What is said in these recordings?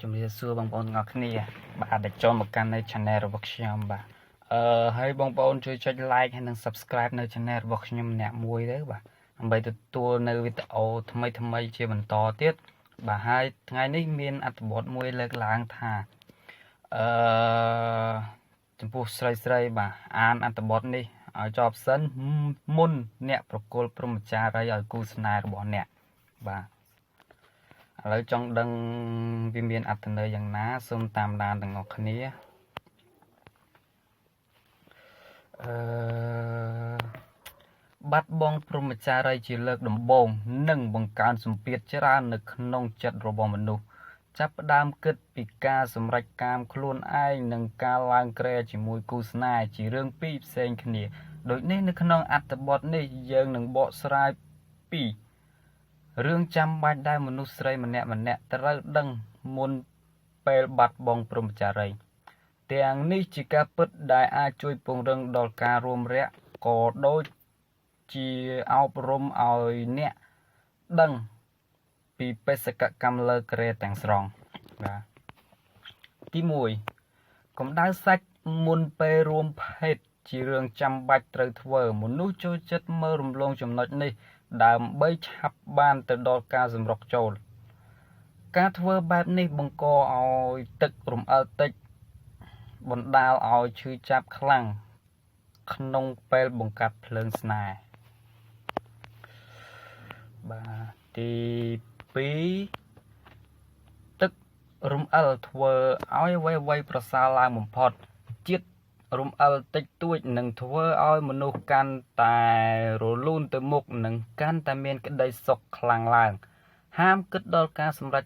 ជំរាបសួរបងប្អូនទាំងអស់គ្នាបាទដែលចូលមកកាន់នៅ channel របស់ខ្ញុំបាទហើយបងប្អូនជួយចុច like ហើយនិង subscribe នៅ channel របស់ខ្ញុំម្នាក់មួយទៅបាទដើម្បីទទួលនៅវីដេអូថ្មីជាបន្តទៀតបាទហើយថ្ងៃនេះមានអត្ថបទមួយលើកឡើងថាចំពោះស្រីបាទអានអត្ថបទនេះឲ្យចប់សិនមុនអ្នកប្រគល់ព្រហ្មចារីយ៍ឲ្យគូស្នេហ៍របស់អ្នកបាទឥឡូវចង់ដឹងវាមានអត្ថន័យយ៉ាងណាសូមតាមដានទាំងអស់គ្នាបាត់បង់ព្រហ្មចារីយ៍ជាលើកដំបូងនិងបង្កើនសម្ពាធច្រើននៅក្នុងចិត្តរបស់មនុស្សចាប់ផ្ដើមគិតពីការសម្រេចកាមខ្លួនឯងនិងការឡើងក្រែជាមួយគូស្នេហ៍ជារឿងពីរផ្សេងគ្នាដូចនេះនៅក្នុងអត្ថបទនេះយើងនឹងបកស្រាយពីរឿងចាំបាច់ដែលមនុស្សស្រីម្នាក់ត្រូវដឹងមុនពេលបាត់បង់ព្រហ្មចារីយ៍ទាំងនេះជាការពិតដែលអាចជួយពង្រឹងដល់ការរួមរយៈក៏ដូចជាអប់រំឲ្យអ្នកដឹងពីបេសកកម្មលើក្រែទាំងស្រុងបាទទី1កម្ដៅសាច់មុនពេលរួមភេទជារឿងចាំបាច់ត្រូវធ្វើមនុស្សចូលចិត្តមើលរំលងចំណុចនេះដើម្បីឆាប់បានទៅដល់ការសម្រុកចូលការធ្វើបែបនេះបង្កឲ្យទឹករំអិលតិចបណ្ដាលឲ្យឈឺចាប់ខ្លាំងក្នុងពេលបង្កាត់ភ្លើងស្នេហ៍បាទទី2ទឹករំអិលធ្វើឲ្យអ្វីប្រសើរឡើងបំផុតជាតិរំអិលតិចតួចនឹងធ្វើឲ្យមនុស្សកាន់តែរលូនទៅមុខនិងកាន់តែមានក្តីសុខខ្លាំងឡើងហាមគិតដល់ការសម្រេច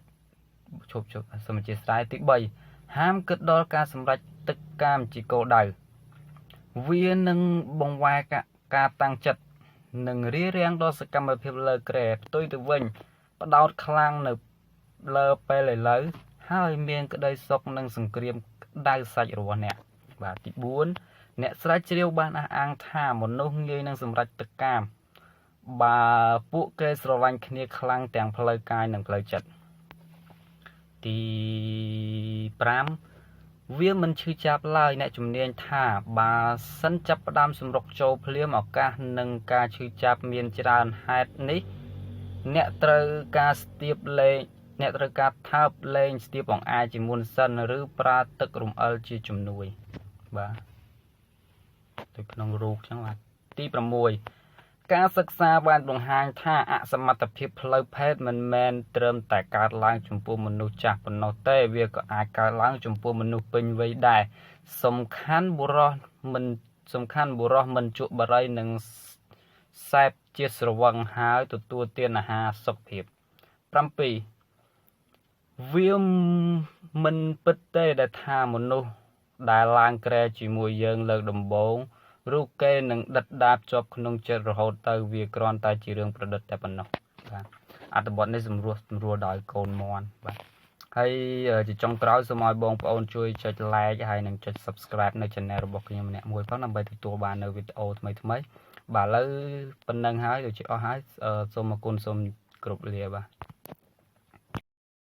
សូមអធិស្ឋានទី3ហាមគិតដល់ការសម្រេចទឹកកាមជាគោលដៅវានឹងបង្វែរការតាំងចិត្តនិងរារាំងដល់សកម្មភាពលើក្រែផ្ទុយទៅវិញផ្ដោតខ្លាំងនៅលើពេលឥឡូវហើយមានក្តីសុខនិងសង្គ្រាមក្តៅសាច់របស់អ្នកបាទទី4អ្នកស្រាវជ្រាវបានអះអាងថាមនុស្សងាយនឹងសម្រេចទឹកកាមបើពួកគេស្រឡាញ់គ្នាខ្លាំងទាំងផ្លូវកាយនិងផ្លូវចិត្តទី5វាមិនឈឺចាប់ឡើយអ្នកជំនាញថាបើសិនចាប់ផ្ដើមសម្រុកចូលភ្លាមឱកាសនឹងការឈឺចាប់មានច្រើនហេតុនេះអ្នកត្រូវការថើបលេងស្ទាបអង្អែលជាមុនសិនឬប្រើទឹករំអិលជាជំនួយបាទទៅក្នុងរូបចឹងបាទទី6ការសិក្សាបានបង្ហាញថាអសមត្ថភាពផ្លូវភេទមិនមែនត្រឹមតែកើតឡើងចំពោះមនុស្សចាស់ប៉ុណ្ណោះទេវាក៏អាចកើតឡើងចំពោះមនុស្សពេញវ័យដែរសំខាន់បុរសមិនជក់បារីនិងសេពជាតិស្រវឹងហើយទទួលទានអាហារសុខភាព7វាមិនពិតទេដែលថាមនុស្សដែលឡើងក្រែជាមួយយើងលើកដំបូងរូបគេនឹងដិតដាបជាប់ក្នុងចិត្តរហូតទៅវាគ្រាន់តែជារឿងប្រឌិតតែប៉ុណ្ណោះបាទអត្ថបទនេះសម្រួលដោយកូនមន់បាទហើយជាចុងក្រោយសូមឲ្យបងប្អូនជួយចុច like ហើយនិងចុច subscribe នៅ channel របស់ខ្ញុំម្នាក់មួយផងដើម្បីទទួលបាននៅវីដេអូថ្មីបាទឥឡូវប៉ុណ្្នឹងហើយដូចជាអស់ហើយសូមអរគុណសូមគោរពលាបាទ